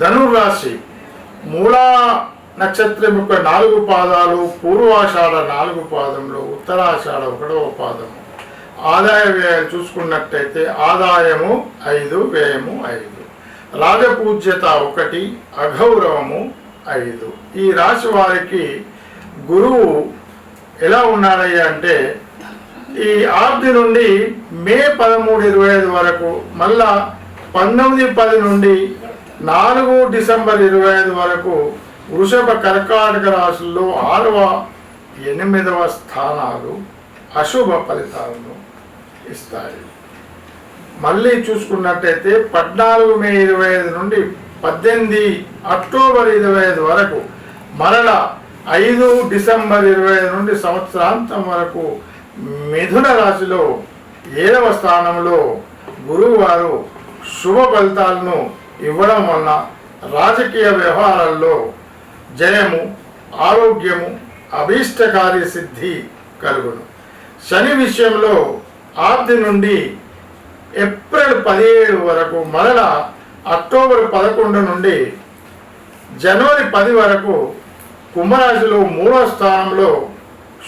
ధనుర్రాశి మూలా నక్షత్రం యొక్క 4 పాదాలు, పూర్వాషాఢ 4 పాదంలో, ఉత్తరాషాఢ 1వ పాదము. ఆదాయ వ్యయాలు చూసుకున్నట్టయితే ఆదాయము 5, వ్యయము 5, రాజపూజ్యత 1, అగౌరవము 5. ఈ రాశి వారికి గురువు ఎలా ఉన్నాడయ్యా అంటే ఈ ఆబ్ది నుండి మే 13, 25 వరకు, మళ్ళా 19, 10 నుండి 4 డిసెంబర్ 25 వరకు వృషభ, కర్కాటక రాశుల్లో 6వ, 8వ స్థానాలు అశుభ ఫలితాలను ఇస్తాయి. మళ్ళీ చూసుకున్నట్టయితే 14 మే 25 నుండి 18 అక్టోబర్ 25 వరకు, మరల 5 డిసెంబర్ 25 నుండి సంవత్సరాంతం వరకు మిథున రాశిలో 7వ స్థానంలో గురువు వారు శుభ ఫలితాలను ఇవ్వడం వలన రాజకీయ వ్యవహారాల్లో జయము, ఆరోగ్యము, అభీష్టకార్య సిద్ధి కలుగును. శని విషయంలో ఆబ్ది నుండి ఏప్రిల్ 17 వరకు, మరల అక్టోబర్ 11 నుండి జనవరి 10 వరకు కుంభరాశిలో 3వ స్థానంలో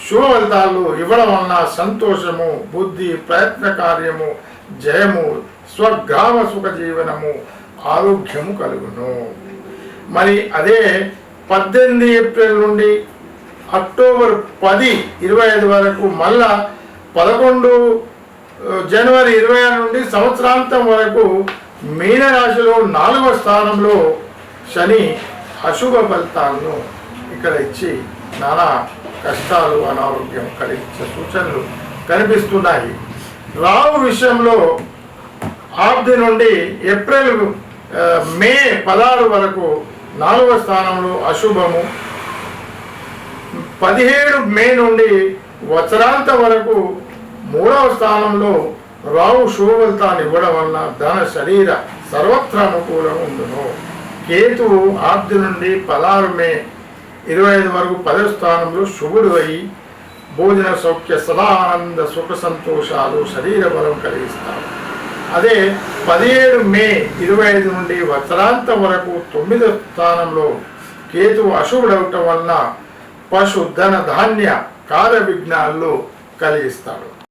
శుభ ఫలితాలు ఇవ్వడం వలన సంతోషము, బుద్ధి, ప్రయత్న కార్యము, జయము, స్వగ్రామ సుఖ జీవనము, ఆరోగ్యము కలుగును. మరి అదే 18 ఏప్రిల్ నుండి అక్టోబర్ 10, 25 వరకు, మళ్ళా 11 జనవరి 26 నుండి సంవత్సరాంతం వరకు మీనరాశిలో 4వ స్థానంలో శని అశుభ ఫలితాలను ఇక్కడ ఇచ్చి నానా కష్టాలు, అనారోగ్యం కలిగించే సూచనలు కనిపిస్తున్నాయి. రాహు విషయంలో ఆబ్ది నుండి ఏప్రిల్ మే 16 వరకు 4వ స్థానంలో అశుభము, 17 మే నుండి వత్సరాంతం వరకు 3వ స్థానంలో రాహు శుభ ఫలితాన్ని ఇవ్వడం వలన ధన, శరీర సర్వత్ర అనుకూలం ఉండును. కేతువు ఆబ్ది నుండి 16 మే 25 వరకు 10వ స్థానంలో శుభుడు అయి భోజన, సౌఖ్య, సదానంద, సుఖ సంతోషాలు, శరీర బలం కలిగిస్తారు. అదే 17 మే 25 నుండి వత్సరాంతం వరకు 9వ స్థానంలో కేతువు అశుభుడవటం వలన పశు, ధన, ధాన్య, కార్య విఘ్నాలు కలిగిస్తాడు.